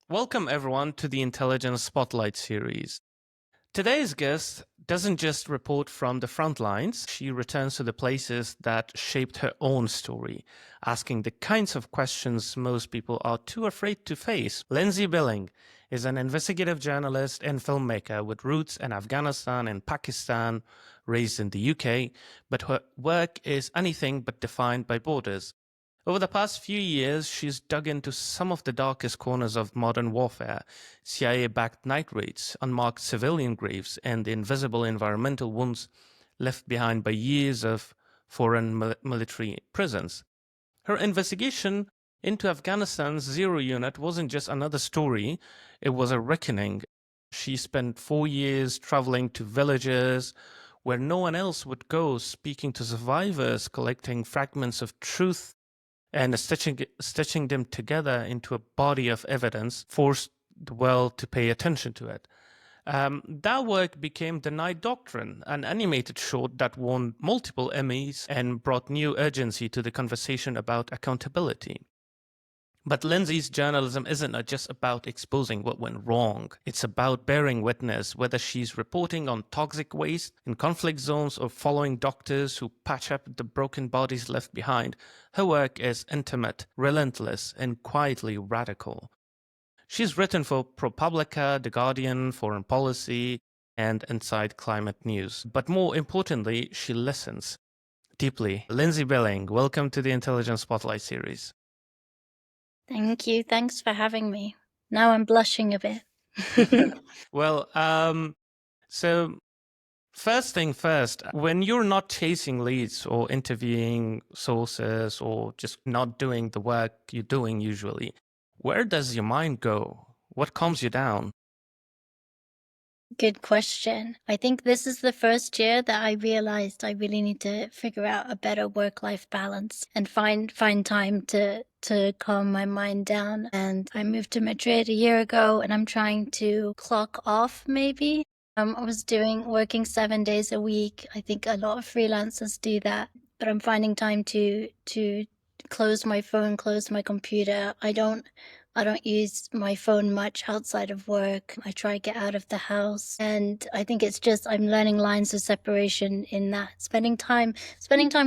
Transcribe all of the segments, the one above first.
Welcome everyone to the Intelligence Spotlight series. Today's guest doesn't just report from the front lines, she returns to the places that shaped her own story, asking the kinds of questions most people are too afraid to face. Lynzy Billing is an investigative journalist and filmmaker with roots in Afghanistan and Pakistan, raised in the UK, but her work is anything but defined by borders. Over the past few years, she's dug into some of the darkest corners of modern warfare: CIA-backed night raids, unmarked civilian graves, and the invisible environmental wounds left behind by years of foreign military presence. Her investigation into Afghanistan's Zero Unit wasn't just another story, it was a reckoning. She spent 4 years traveling to villages where no one else would go, speaking to survivors, collecting fragments of truth, and stitching them together into a body of evidence forced the world to pay attention to it. That work became The Night Doctrine, an animated short that won multiple Emmys and brought new urgency to the conversation about accountability. But Lynzy's journalism isn't just about exposing what went wrong. It's about bearing witness, whether she's reporting on toxic waste in conflict zones or following doctors who patch up the broken bodies left behind. Her work is intimate, relentless, and quietly radical. She's written for ProPublica, The Guardian, Foreign Policy, and Inside Climate News. But more importantly, she listens deeply. Lynzy Billing, welcome to the Intelligence Spotlight series. Thank you. Thanks for having me. Now I'm blushing a bit. Well, so first thing first, when you're not chasing leads or interviewing sources or just not doing the work you're doing usually, where does your mind go? What calms you down? Good question. I think this is the first year that I realized I really need to figure out a better work-life balance and find time to calm my mind down. And I moved to Madrid a year ago, and I'm trying to clock off maybe. I was working 7 days a week. I think a lot of freelancers do that, but I'm finding time to close my phone, close my computer. I don't use my phone much outside of work. I try to get out of the house. And I think it's just I'm learning lines of separation in that. Spending time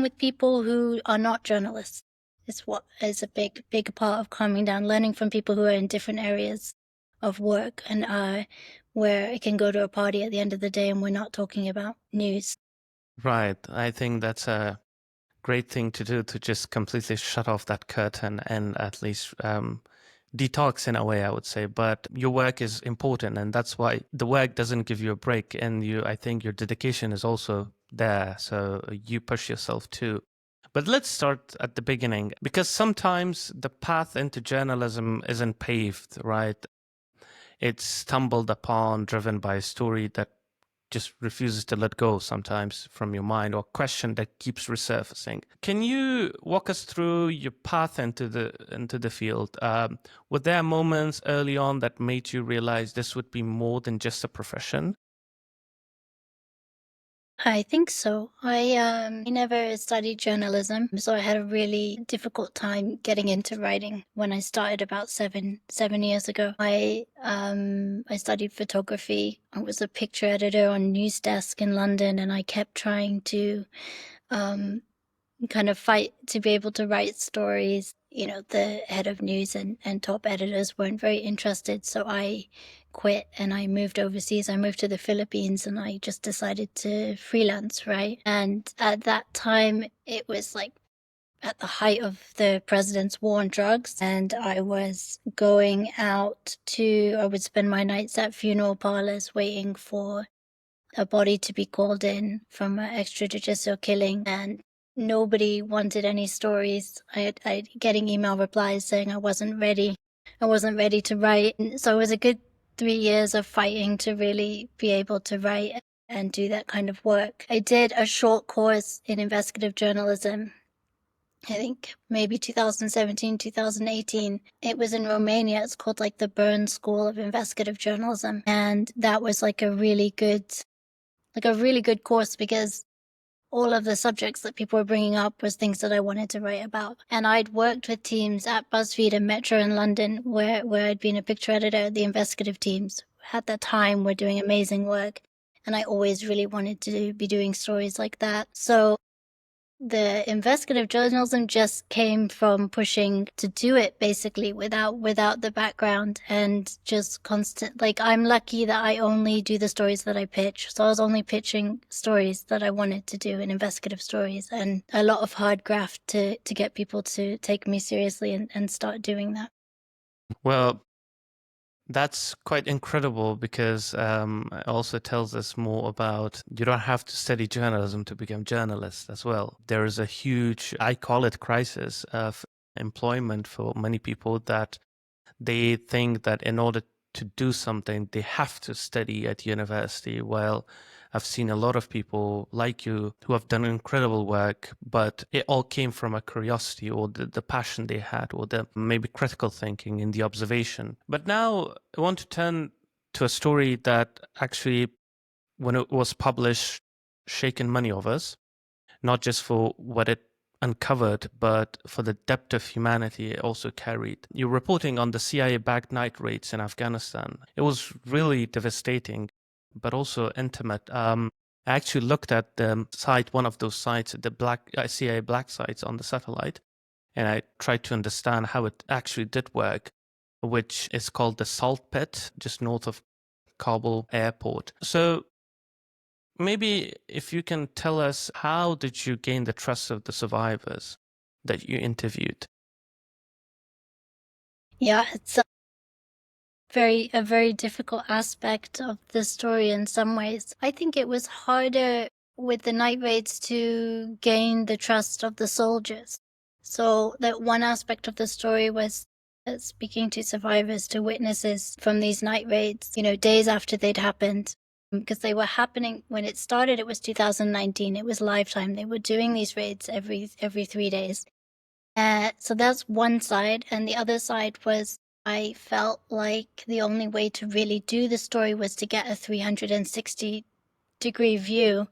with people who are not journalists is what is a big part of calming down. Learning from people who are in different areas of work and where I can go to a party at the end of the day and we're not talking about news. Right. I think that's a great thing to do, to just completely shut off that curtain and at least detox in a way, I would say. But your work is important, and that's why the work doesn't give you a break. And I think your dedication is also there, so you push yourself too. But let's start at the beginning, because sometimes the path into journalism isn't paved, right? It's stumbled upon, driven by a story that just refuses to let go sometimes from your mind, or question that keeps resurfacing. Can you walk us through your path into the field? Were there moments early on that made you realize this would be more than just a profession? I think so. I never studied journalism, so I had a really difficult time getting into writing when I started about seven years ago. I studied photography. I was a picture editor on News Desk in London, and I kept trying to um, kind of fight to be able to write stories. You know, the head of news and top editors weren't very interested, so I quit and I moved overseas. I moved to the Philippines and I just decided to freelance, right? And at that time, it was like at the height of the president's war on drugs, and I was going out I would spend my nights at funeral parlors waiting for a body to be called in from an extrajudicial killing, and nobody wanted any stories. I getting email replies saying I wasn't ready to write. And so it was a good 3 years of fighting to really be able to write and do that kind of work. I did a short course in investigative journalism, I think maybe 2017, 2018. It was in Romania. It's called like the Bern School of Investigative Journalism. And that was like a really good course, because all of the subjects that people were bringing up was things that I wanted to write about. And I'd worked with teams at BuzzFeed and Metro in London where I'd been a picture editor. The investigative teams at that time were doing amazing work. And I always really wanted to be doing stories like that. So the investigative journalism just came from pushing to do it basically without the background and just constant. Like, I'm lucky that I only do the stories that I pitch. So I was only pitching stories that I wanted to do, and investigative stories, and a lot of hard graft to get people to take me seriously and start doing that. Well, that's quite incredible because it also tells us more about you don't have to study journalism to become journalist as well. There is a huge, I call it crisis of employment for many people, that they think that in order to do something, they have to study at university. Well, I've seen a lot of people like you who have done incredible work, but it all came from a curiosity or the passion they had, or the maybe critical thinking in the observation. But now I want to turn to a story that actually, when it was published, shaken many of us, not just for what it uncovered, but for the depth of humanity it also carried. You're reporting on the CIA-backed night raids in Afghanistan. It was really devastating, but also intimate. I actually looked at the site, one of those sites, the CIA black sites on the satellite, and I tried to understand how it actually did work, which is called the Salt Pit, just north of Kabul airport. So maybe if you can tell us, how did you gain the trust of the survivors that you interviewed? Yeah, it's a very difficult aspect of the story in some ways. I think it was harder with the night raids to gain the trust of the soldiers. So that one aspect of the story was speaking to survivors, to witnesses from these night raids, days after they'd happened. Because they were happening when it started, it was 2019. It was lifetime. They were doing these raids every 3 days. So that's one side. And the other side was, I felt like the only way to really do the story was to get a 360-degree view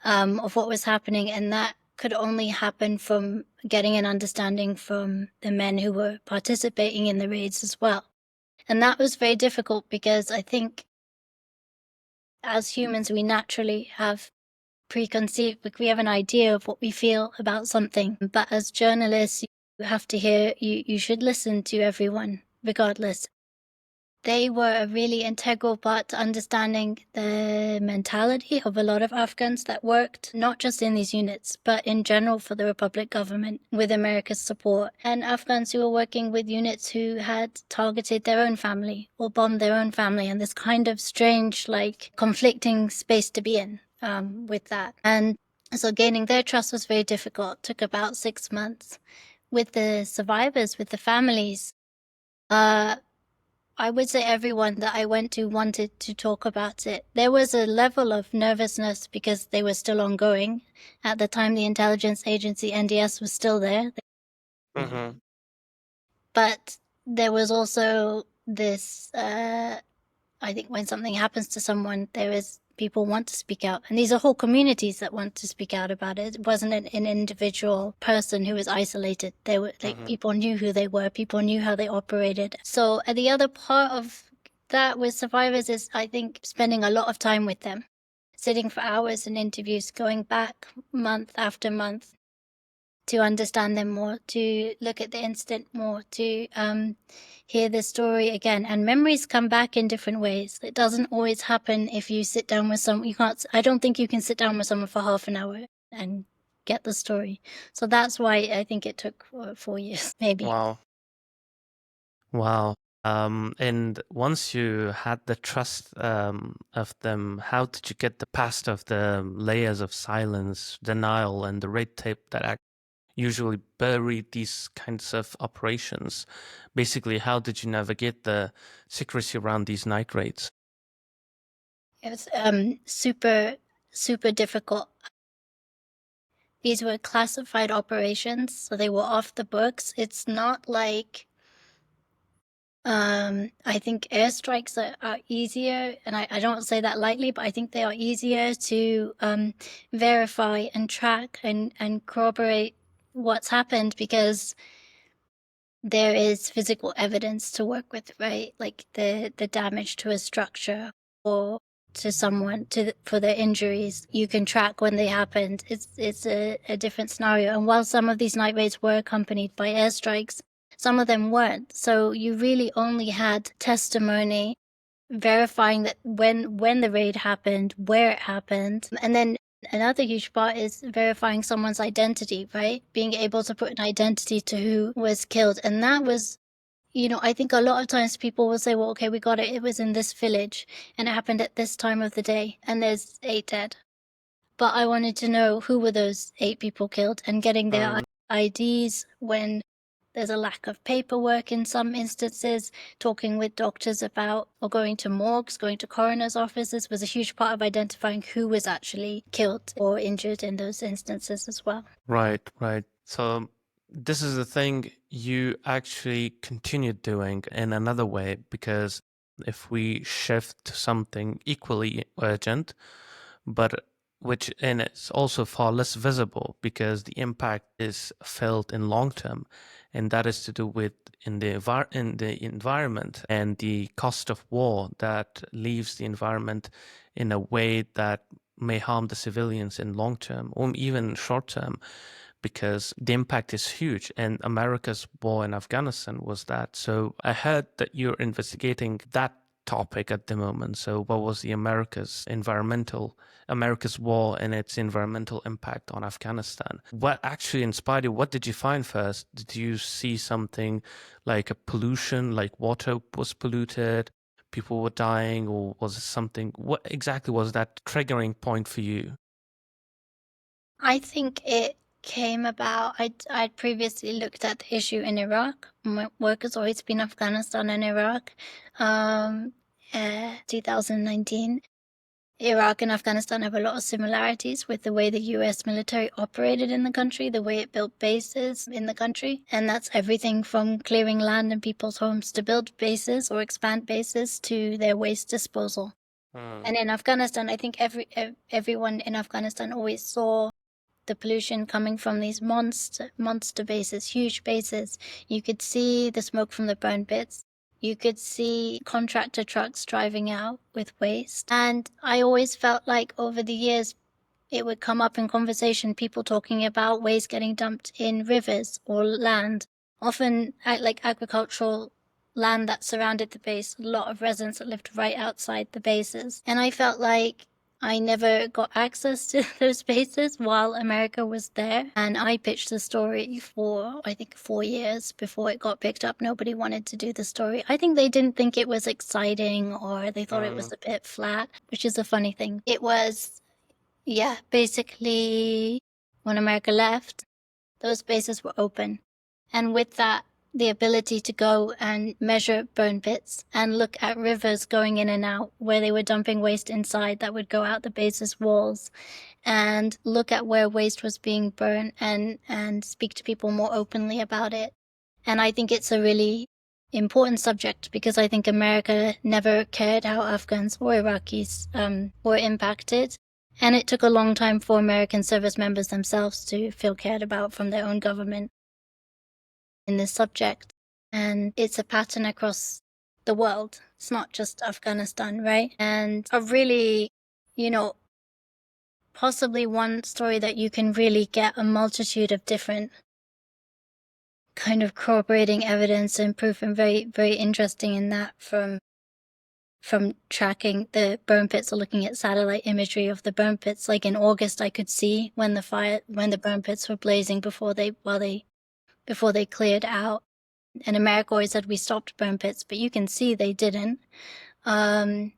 of what was happening. And that could only happen from getting an understanding from the men who were participating in the raids as well. And that was very difficult because I think as humans, we naturally have preconceived, like we have an idea of what we feel about something. But as journalists, you have to hear, you should listen to everyone, regardless. They were a really integral part to understanding the mentality of a lot of Afghans that worked, not just in these units, but in general for the Republic government with America's support. And Afghans who were working with units who had targeted their own family or bombed their own family, and this kind of strange, like, conflicting space to be in with that. And so gaining their trust was very difficult. It took about 6 months. With the survivors, with the families, I would say everyone that I went to wanted to talk about it. There was a level of nervousness because they were still ongoing. At the time, the intelligence agency NDS was still there. Mm-hmm. But there was also this, I think when something happens to someone, there is people want to speak out. And these are whole communities that want to speak out about it. It wasn't an individual person who was isolated. They were like, people knew who they were, people knew how they operated. So the other part of that with survivors is, I think, spending a lot of time with them, sitting for hours in interviews, going back month after month to understand them more, to look at the incident more, to hear the story again. And memories come back in different ways. It doesn't always happen if you sit down with someone. I don't think you can sit down with someone for half an hour and get the story. So that's why I think it took 4 years, maybe. Wow. Wow. And once you had the trust of them, how did you get the past of the layers of silence, denial, and the red tape that usually bury these kinds of operations? Basically, how did you navigate the secrecy around these night raids? It was super, super difficult. These were classified operations, so they were off the books. It's not like I think airstrikes are easier, and I don't say that lightly, but I think they are easier to verify and track and corroborate what's happened because there is physical evidence to work with, right? Like the damage to a structure or to someone for their injuries. You can track when they happened. It's a different scenario. And while some of these night raids were accompanied by airstrikes, some of them weren't. So you really only had testimony verifying that when the raid happened, where it happened, and then another huge part is verifying someone's identity, right? Being able to put an identity to who was killed. And that was, I think a lot of times people will say, well, okay, we got it. It was in this village and it happened at this time of the day and there's 8 dead. But I wanted to know who were those 8 people killed and getting their IDs when there's a lack of paperwork in some instances. Talking with doctors about, or going to morgues, going to coroner's offices was a huge part of identifying who was actually killed or injured in those instances as well. Right, right. So this is the thing you actually continued doing in another way, because if we shift to something equally urgent, but which and it's also far less visible because the impact is felt in long term, and that is to do with in the environment and the cost of war that leaves the environment in a way that may harm the civilians in long term or even short term, because the impact is huge. And America's war in Afghanistan was that. So I heard that you're investigating that topic at the moment. So what was the America's war and its environmental impact on Afghanistan? What actually inspired you? What did you find first? Did you see something like a pollution, like water was polluted, people were dying, or was it something? What exactly was that triggering point for you? I think it came about. I'd previously looked at the issue in Iraq. My work has always been Afghanistan and Iraq. 2019. Iraq and Afghanistan have a lot of similarities with the way the US military operated in the country, the way it built bases in the country. And that's everything from clearing land and people's homes to build bases or expand bases to their waste disposal. And in Afghanistan, I think everyone in Afghanistan always saw the pollution coming from these monster bases, huge bases. You could see the smoke from the burn pits. You could see contractor trucks driving out with waste. And I always felt like over the years, it would come up in conversation, people talking about waste getting dumped in rivers or land, often like agricultural land that surrounded the base, a lot of residents that lived right outside the bases. And I felt like I never got access to those bases while America was there. And I pitched the story for, I think, 4 years before it got picked up. Nobody wanted to do the story. I think they didn't think it was exciting or they thought it was a bit flat, which is a funny thing. It was, yeah, basically when America left, those bases were open. And with that, the ability to go and measure burn pits and look at rivers going in and out where they were dumping waste inside that would go out the base's walls, and look at where waste was being burned and speak to people more openly about it. And I think it's a really important subject because I think America never cared how Afghans or Iraqis were impacted. And it took a long time for American service members themselves to feel cared about from their own government in this subject. And it's a pattern across the world. It's not just Afghanistan, right? And a really, possibly one story that you can really get a multitude of different kind of corroborating evidence and proof, and very, very interesting in that from tracking the burn pits or looking at satellite imagery of the burn pits. Like in August, I could see when the burn pits were blazing before they cleared out. And America always said we stopped burn pits, but you can see they didn't. There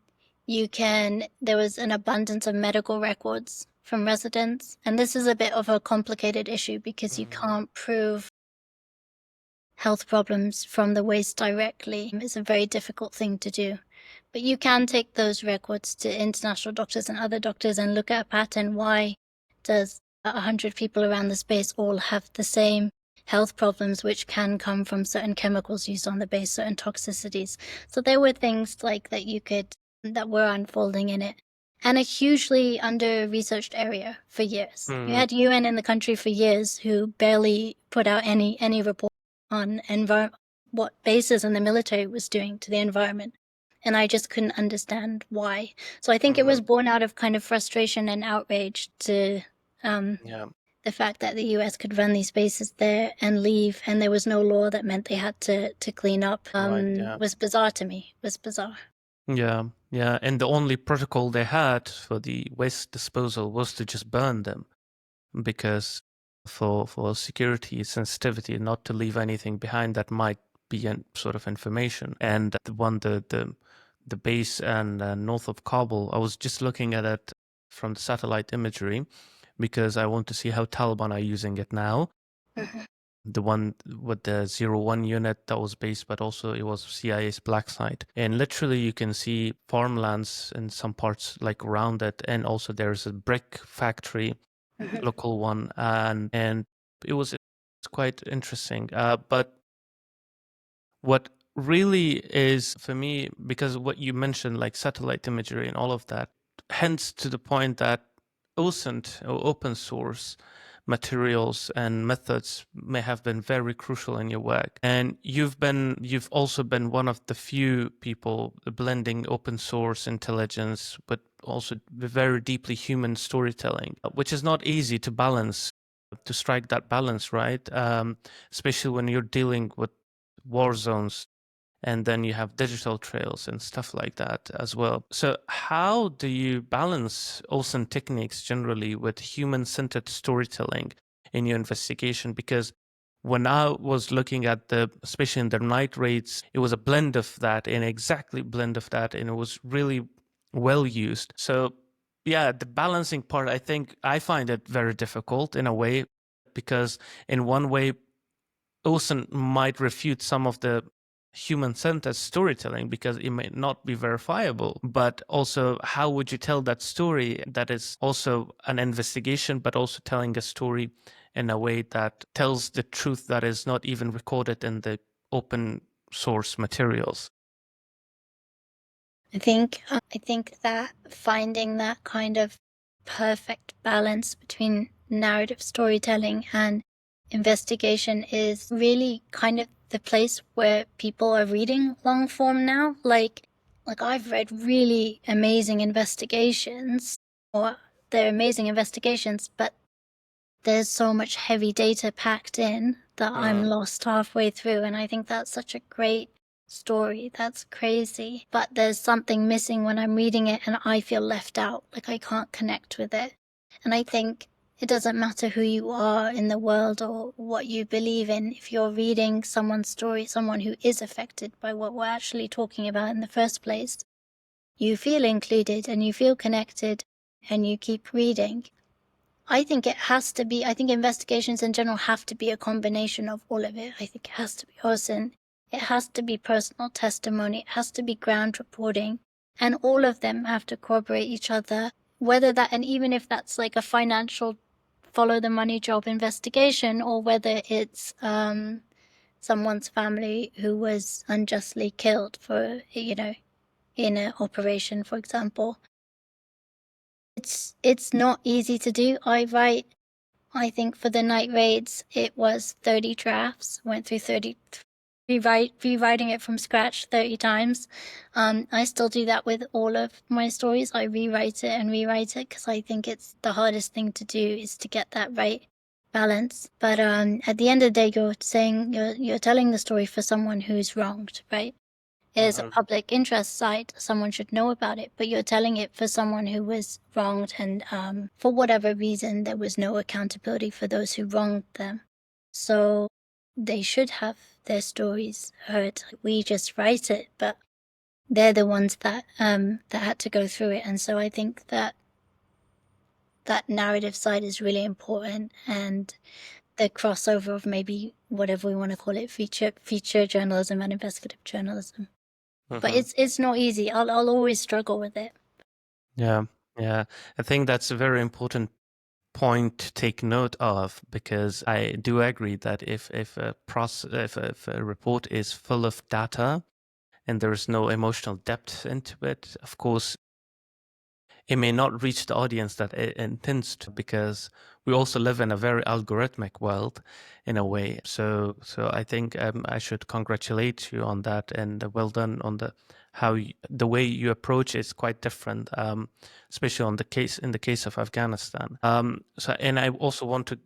was an abundance of medical records from residents. And this is a bit of a complicated issue because you can't prove health problems from the waste directly. It's a very difficult thing to do. But you can take those records to international doctors and other doctors and look at a pattern. Why does 100 people around the space all have the same health problems which can come from certain chemicals used on the base, certain toxicities. So there were things like that were unfolding in it. And a hugely under-researched area for years. You had UN in the country for years who barely put out any report on what bases and the military was doing to the environment. And I just couldn't understand why. So I think it was born out of kind of frustration and outrage to Yeah. the fact that the US could run these bases there and leave, and there was no law that meant they had to clean up. Right. Yeah. Was bizarre to me. Was bizarre. Yeah. Yeah. And the only protocol they had for the waste disposal was to just burn them, because for security sensitivity, not to leave anything behind that might be sort of information. And the base and north of Kabul, I was just looking at it from the satellite imagery because I want to see how Taliban are using it now. The one with the 01 unit that was based, but also it was CIA's black site. And literally you can see farmlands in some parts like around it. And also there's a brick factory, local one. And it was quite interesting. But what really is for me, because what you mentioned, like satellite imagery and all of that, hence to the point that OSINT or open source materials and methods may have been very crucial in your work. And you've also been one of the few people blending open source intelligence, but also very deeply human storytelling, which is not easy to balance, to strike that balance, right? Especially when you're dealing with war zones, and then you have digital trails and stuff like that as well. So how do you balance OSINT techniques generally with human-centered storytelling in your investigation? Because when I was looking at especially in the night raids, it was a blend of that, and exactly blend of that, and it was really well used. So yeah, the balancing part, I think I find it very difficult in a way, because in one way, OSINT might refute some of the human-centered storytelling because it may not be verifiable. But also, how would you tell that story that is also an investigation, but also telling a story in a way that tells the truth that is not even recorded in the open source materials? I think that finding that kind of perfect balance between narrative storytelling and investigation is really kind of the place where people are reading long form now. Like I've read really amazing investigations, or they're amazing investigations, but there's so much heavy data packed in that I'm lost halfway through. And I think that's such a great story. That's crazy. But there's something missing when I'm reading it and I feel left out, like I can't connect with it. And I think it doesn't matter who you are in the world or what you believe in. If you're reading someone's story, someone who is affected by what we're actually talking about in the first place, you feel included and you feel connected and you keep reading. I think investigations in general have to be a combination of all of it. I think it has to be OSINT, it has to be personal testimony, it has to be ground reporting, and all of them have to corroborate each other. And even if that's like a financial follow the money job investigation, or whether it's someone's family who was unjustly killed in an operation, for example. It's not easy to do. I think for the night raids, it was 30 drafts, went through 30, rewriting it from scratch 30 times. I still do that with all of my stories. I rewrite it and rewrite it because I think it's the hardest thing to do is to get that right balance. But at the end of the day, you're telling the story for someone who's wronged, right? It is a public interest site. Someone should know about it, but you're telling it for someone who was wronged, and for whatever reason, there was no accountability for those who wronged them. So they should have their stories heard. We just write it, but they're the ones that had to go through it. And so I think that narrative side is really important, and the crossover of maybe whatever we want to call it, feature journalism and investigative journalism. But it's not easy. I'll always struggle with it. Yeah, yeah. I think that's a very important point to take note of, because I do agree that if if a report is full of data and there is no emotional depth into it, of course, it may not reach the audience that it intends to, because we also live in a very algorithmic world in a way. So I think I should congratulate you on that, and well done on the way you approach it is quite different, especially in the case of Afghanistan. And I also want to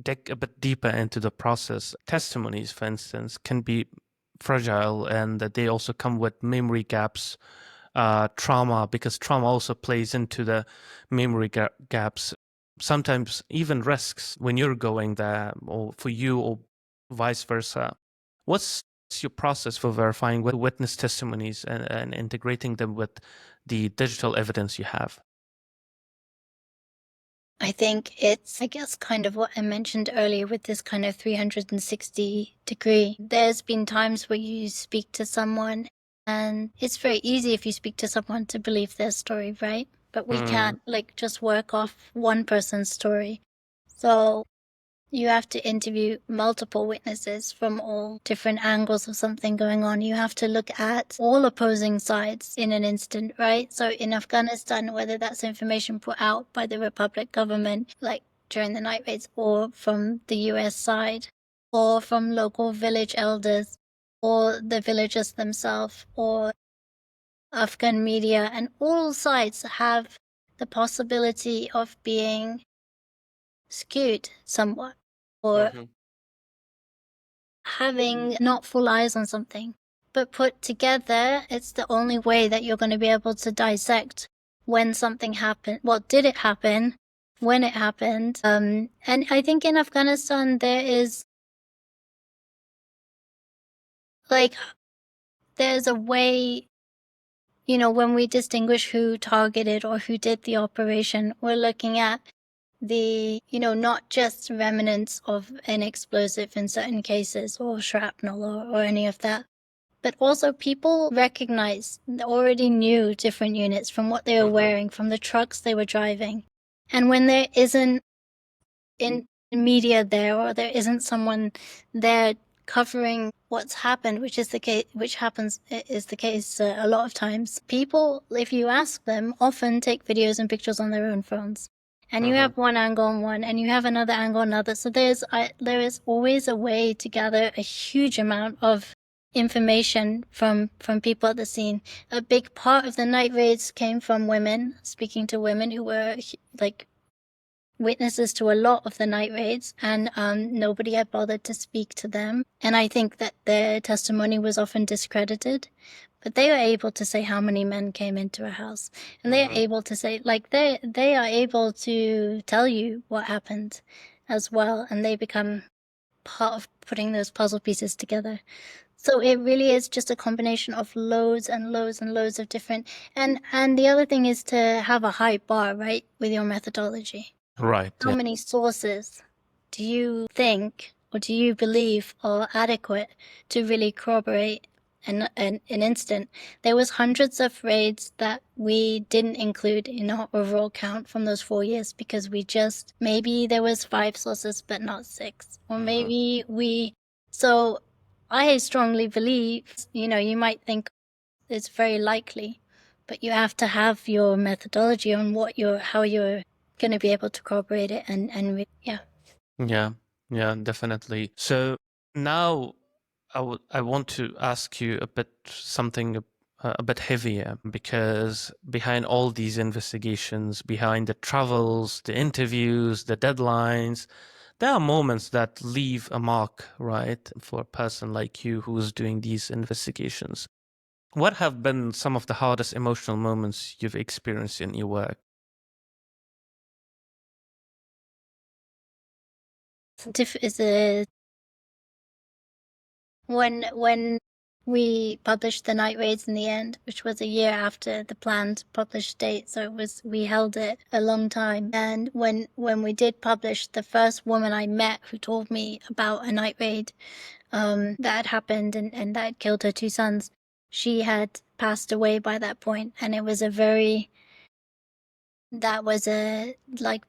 dig a bit deeper into the process. Testimonies, for instance, can be fragile, and that they also come with memory gaps, trauma, because trauma also plays into the memory gaps. Sometimes even risks when you're going there, or for you, or vice versa. What's your process for verifying witness testimonies and integrating them with the digital evidence you have? I think it's, I guess, kind of what I mentioned earlier with this kind of 360-degree. There's been times where you speak to someone, and it's very easy if you speak to someone to believe their story, right? But we can't like just work off one person's story. So you have to interview multiple witnesses from all different angles of something going on. You have to look at all opposing sides in an instant, right? So in Afghanistan, whether that's information put out by the Republic government, like during the night raids, or from the US side, or from local village elders, or the villagers themselves, or Afghan media, and all sides have the possibility of being skewed somewhat, or having not full eyes on something. But put together, it's the only way that you're going to be able to dissect when something happened. Well, did it happen? When it happened? And I think in Afghanistan, there is like, there's a way, you know, when we distinguish who targeted or who did the operation, we're looking at the, you know, not just remnants of an explosive in certain cases, or shrapnel, or any of that, but also people recognized, already knew different units from what they were wearing, from the trucks they were driving. And when there isn't in media there, or there isn't someone there covering what's happened, which is the case, which happens is the case a lot of times, people, if you ask them, often take videos and pictures on their own phones. And you have one angle on one, and you have another angle on another. So there is always a way to gather a huge amount of information from people at the scene. A big part of the night raids came from women, speaking to women who were like witnesses to a lot of the night raids, and nobody had bothered to speak to them. And I think that their testimony was often discredited, but they were able to say how many men came into a house, and they are able to say, like, they are able to tell you what happened as well, and they become part of putting those puzzle pieces together. So it really is just a combination of loads and loads and loads of different, and the other thing is to have a high bar, right, with your methodology. Right. How Yeah. many sources do you think, or do you believe, are adequate to really corroborate an incident? There was hundreds of raids that we didn't include in our overall count from those 4 years, because we just, maybe there was 5 sources but not 6, or maybe so I strongly believe, you know, you might think it's very likely, but you have to have your methodology on how you're going to be able to corroborate it, yeah. Yeah, yeah, definitely. So now I want to ask you a bit something a bit heavier, because behind all these investigations, behind the travels, the interviews, the deadlines, there are moments that leave a mark, right? For a person like you who's doing these investigations. What have been some of the hardest emotional moments you've experienced in your work? Is a when we published the night raids in the end, which was a year after the planned published date, so we held it a long time. And when we did publish, the first woman I met who told me about a night raid that had happened, and that had killed her 2 sons, she had passed away by that point, and it was a very That was a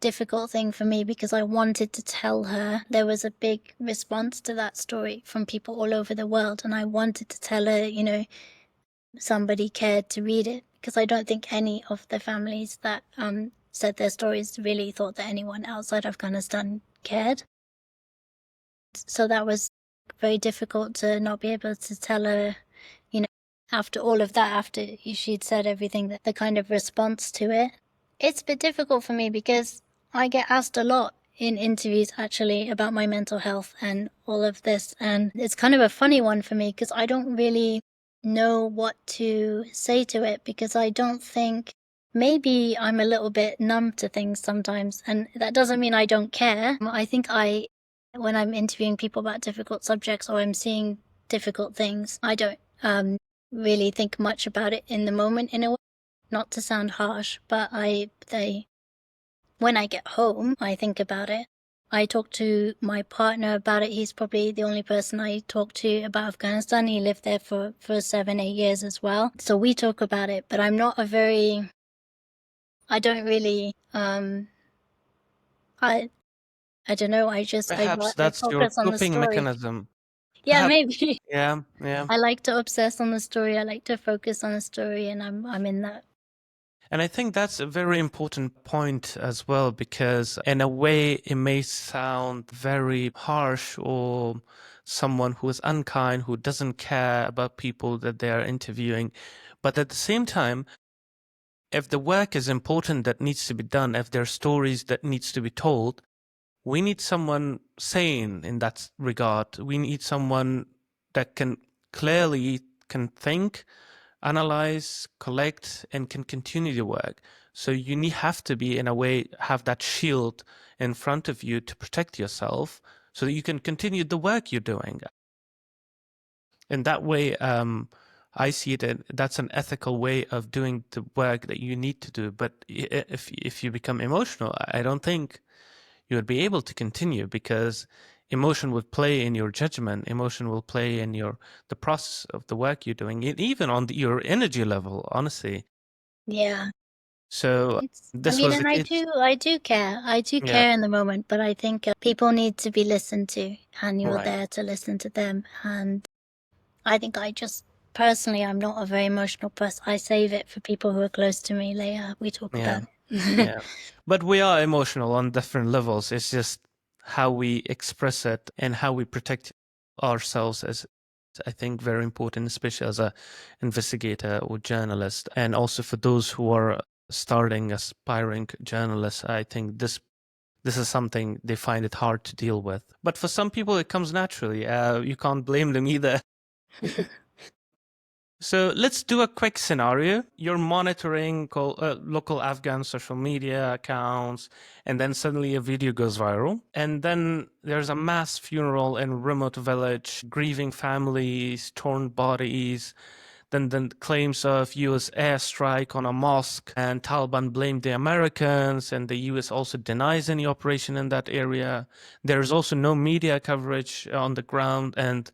difficult thing for me because I wanted to tell her. There was a big response to that story from people all over the world, and I wanted to tell her, somebody cared to read it, because I don't think any of the families that said their stories really thought that anyone outside Afghanistan cared. So that was very difficult to not be able to tell her, you know, after all of that, after she'd said everything, that the kind of response to it. It's a bit difficult for me because I get asked a lot in interviews actually about my mental health and all of this. And it's kind of a funny one for me because I don't really know what to say to it, because I don't think, maybe I'm a little bit numb to things sometimes. And that doesn't mean I don't care. I think when I'm interviewing people about difficult subjects or I'm seeing difficult things, I don't really think much about it in the moment, in a way. Not to sound harsh, but when I get home, I think about it. I talk to my partner about it. He's probably the only person I talk to about Afghanistan. He lived there for 7, 8 years as well. So we talk about it, but I don't really, I, I don't know. Perhaps I that's your focus on the coping story. mechanism. Yeah, Perhaps, maybe. yeah, yeah. I like to obsess on the story. I like to focus on the story, and I'm in that. And I think that's a very important point as well, because in a way it may sound very harsh, or someone who is unkind, who doesn't care about people that they are interviewing. But at the same time, if the work is important that needs to be done, if there are stories that needs to be told, we need someone sane in that regard. We need someone that can think, analyze, collect, and can continue the work. So have to be, in a way, have that shield in front of you to protect yourself so that you can continue the work you're doing. In that way, I see it, that's an ethical way of doing the work that you need to do. But if you become emotional, I don't think you would be able to continue, because emotion would play in your judgment. Emotion will play in the process of the work you're doing, even on your energy level, honestly. Yeah. So I this mean, was the and case. I do care. I do Yeah, care in the moment, but I think people need to be listened to, and you're right. there to listen to them. And I think personally, I'm not a very emotional person. I save it for people who are close to me. Later, we talk Yeah, about it. yeah. But we are emotional on different levels. It's just how we express it and how we protect ourselves as, I think, very important, especially as a investigator or journalist. And also for those who are starting aspiring journalists, I think this is something they find it hard to deal with. But for some people, it comes naturally. You can't blame them either. So let's do a quick scenario. You're monitoring local Afghan social media accounts, and then suddenly a video goes viral. And then there's a mass funeral in a remote village, grieving families, torn bodies. Then claims of U.S. airstrike on a mosque, and Taliban blamed the Americans, and the U.S. also denies any operation in that area. There's also no media coverage on the ground, and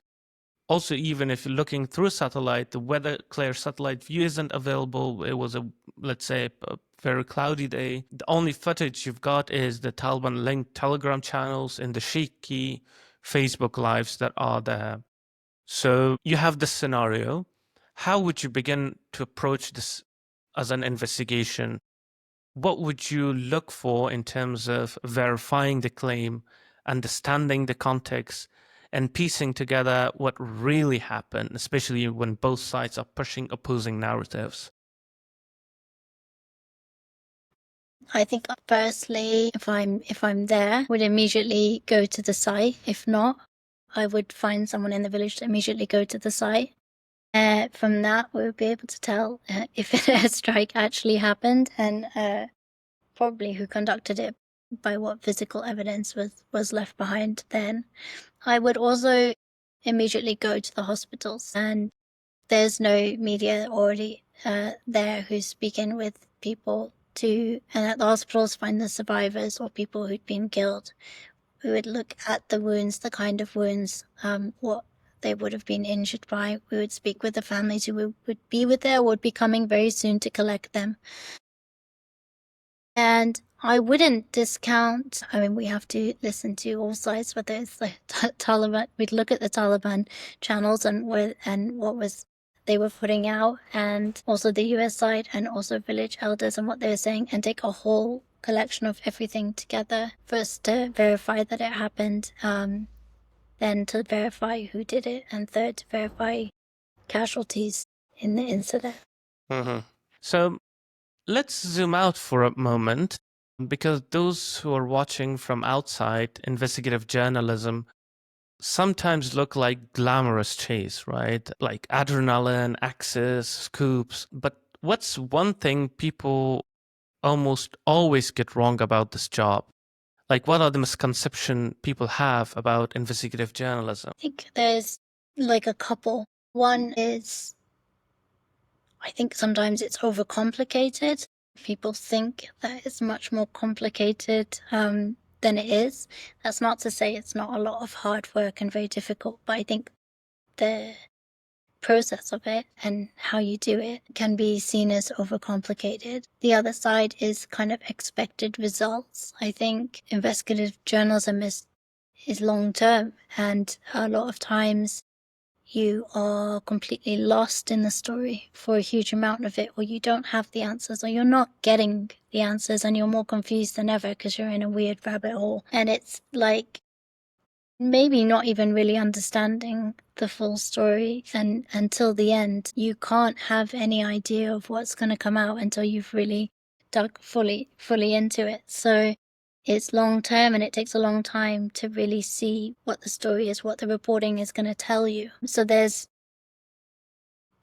also, even if you're looking through satellite, the weather clear satellite view isn't available. It was let's say, a very cloudy day. The only footage you've got is the Taliban linked Telegram channels and the shaky Facebook lives that are there. So you have this scenario. How would you begin to approach this as an investigation? What would you look for in terms of verifying the claim, understanding the context, and piecing together what really happened, especially when both sides are pushing opposing narratives? I think firstly, if I'm there, would immediately go to the site. If not, I would find someone in the village to immediately go to the site. From that, we would be able to tell if an airstrike actually happened, and probably who conducted it, by what physical evidence was left behind then. I would also immediately go to the hospitals, and there's no media already there who's speaking with people and at the hospitals find the survivors or people who'd been killed. We would look at the wounds, the kind of wounds, what they would have been injured by. We would speak with the families who would be with there, would be coming very soon to collect them. And I wouldn't discount, I mean, we have to listen to all sides, whether it's the Taliban, we'd look at the Taliban channels and what was they were putting out, and also the US side, and also village elders and what they were saying, and take a whole collection of everything together. First, to verify that it happened, then to verify who did it, and third, to verify casualties in the incident. Mm-hmm. So let's zoom out for a moment, because those who are watching from outside, investigative journalism sometimes look like glamorous chase, right? Like adrenaline, access, scoops. But what's one thing people almost always get wrong about this job? Like, what are the misconceptions people have about investigative journalism? I think there's like a couple. One is, I think sometimes it's overcomplicated. People think that it's much more complicated than it is. That's not to say it's not a lot of hard work and very difficult, but I think the process of it and how you do it can be seen as overcomplicated. The other side is kind of expected results. I think investigative journalism is long term, and a lot of times you are completely lost in the story for a huge amount of it, or you don't have the answers, or you're not getting the answers, and you're more confused than ever because you're in a weird rabbit hole. And it's like maybe not even really understanding the full story, and until the end you can't have any idea of what's going to come out until you've really dug fully into it. So it's long term, and it takes a long time to really see what the story is, what the reporting is going to tell you. So there's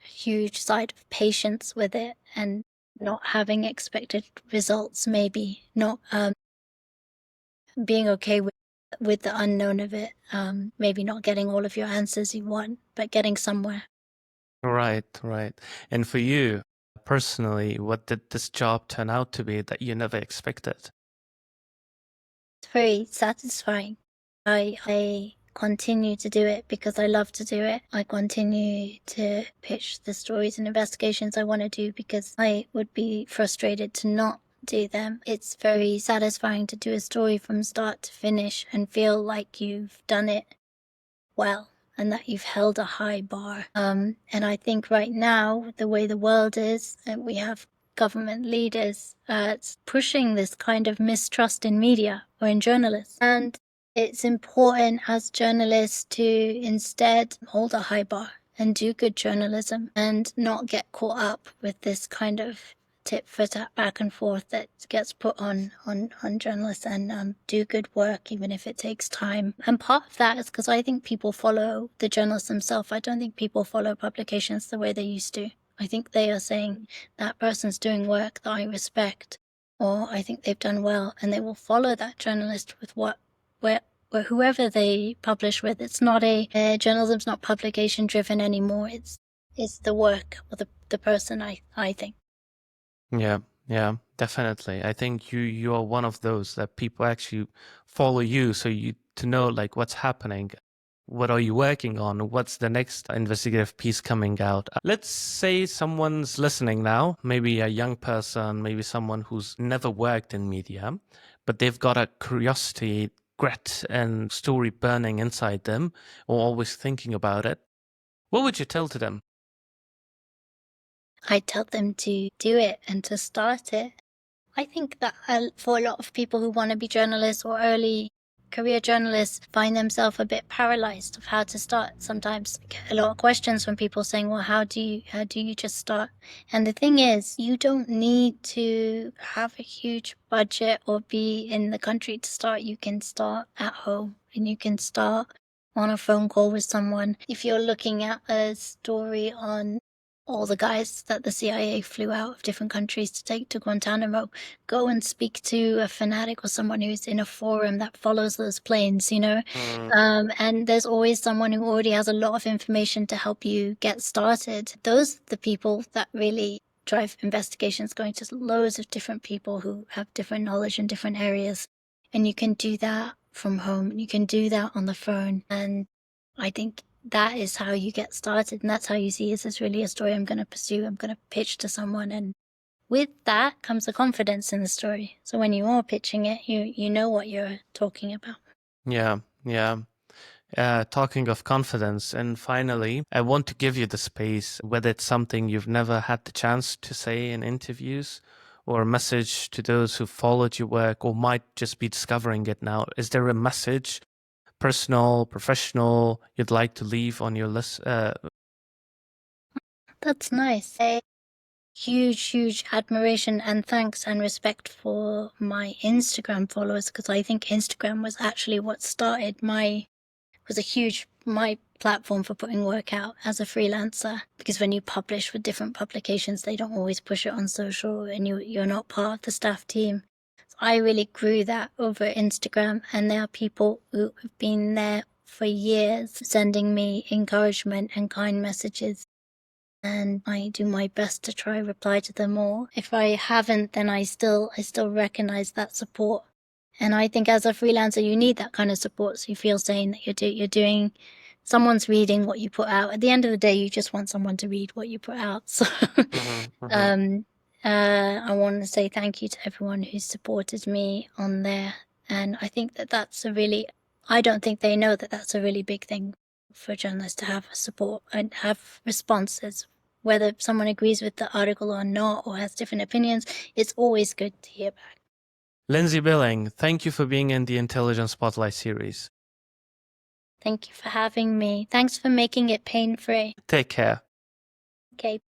a huge side of patience with it, and not having expected results, maybe not being okay with the unknown of it. Maybe not getting all of your answers you want, but getting somewhere. Right, right. And for you personally, what did this job turn out to be that you never expected? It's very satisfying. I continue to do it because I love to do it. I continue to pitch the stories and investigations I want to do because I would be frustrated to not do them. It's very satisfying to do a story from start to finish and feel like you've done it well and that you've held a high bar. And I think right now, the way the world is, we have government leaders pushing this kind of mistrust in media or in journalists. And it's important as journalists to instead hold a high bar and do good journalism and not get caught up with this kind of tit for tat back and forth that gets put on journalists, and do good work even if it takes time. And part of that is because I think people follow the journalists themselves. I don't think people follow publications the way they used to. I think they are saying that person's doing work that I respect, or I think they've done well, and they will follow that journalist with whoever they publish with. It's not journalism's not publication driven anymore. It's the work or the person, I think. Yeah, yeah, definitely. I think you are one of those that people actually follow you, so you to know like what's happening, what are you working on, what's the next investigative piece coming out. Let's say someone's listening now, maybe a young person, maybe someone who's never worked in media, but they've got a curiosity, grit, and story burning inside them, or always thinking about it. What would you tell to them? I tell them to do it and to start it. I think that for a lot of people who want to be journalists or early career journalists find themselves a bit paralyzed of how to start. Sometimes I get a lot of questions from people saying, well, how do you just start? And the thing is, you don't need to have a huge budget or be in the country to start. You can start at home, and you can start on a phone call with someone. If you're looking at a story on all the guys that the CIA flew out of different countries to take to Guantanamo, go and speak to a fanatic or someone who's in a forum that follows those planes, you know? And there's always someone who already has a lot of information to help you get started. Those are the people that really drive investigations, going to loads of different people who have different knowledge in different areas. And you can do that from home. You can do that on the phone. And I think that is how you get started, and that's how you see, is this really a story I'm going to pursue? I'm going to pitch to someone, and with that comes the confidence in the story. So when you are pitching it, you know what you're talking about. Yeah, yeah. Talking of confidence, and finally, I want to give you the space, whether it's something you've never had the chance to say in interviews, or a message to those who followed your work or might just be discovering it now. Is there a message, personal, professional, you'd like to leave on your list? That's nice. Huge admiration and thanks and respect for my Instagram followers, because I think Instagram was actually what started my platform for putting work out as a freelancer. Because when you publish with different publications, they don't always push it on social, and you're not part of the staff team. So I really grew that over Instagram, and there are people who have been there for years sending me encouragement and kind messages, and I do my best to try reply to them all. If I haven't, then I still recognize that support. And I think as a freelancer, you need that kind of support, so you feel saying that you're doing, someone's reading what you put out. At the end of the day, you just want someone to read what you put out. So I want to say thank you to everyone who supported me on there. And I think that I don't think they know that that's a really big thing for journalists, to have support and have responses. Whether someone agrees with the article or not, or has different opinions, it's always good to hear back. Lynzy Billing, thank you for being in the Intelligence Spotlight series. Thank you for having me. Thanks for making it pain-free. Take care. Okay.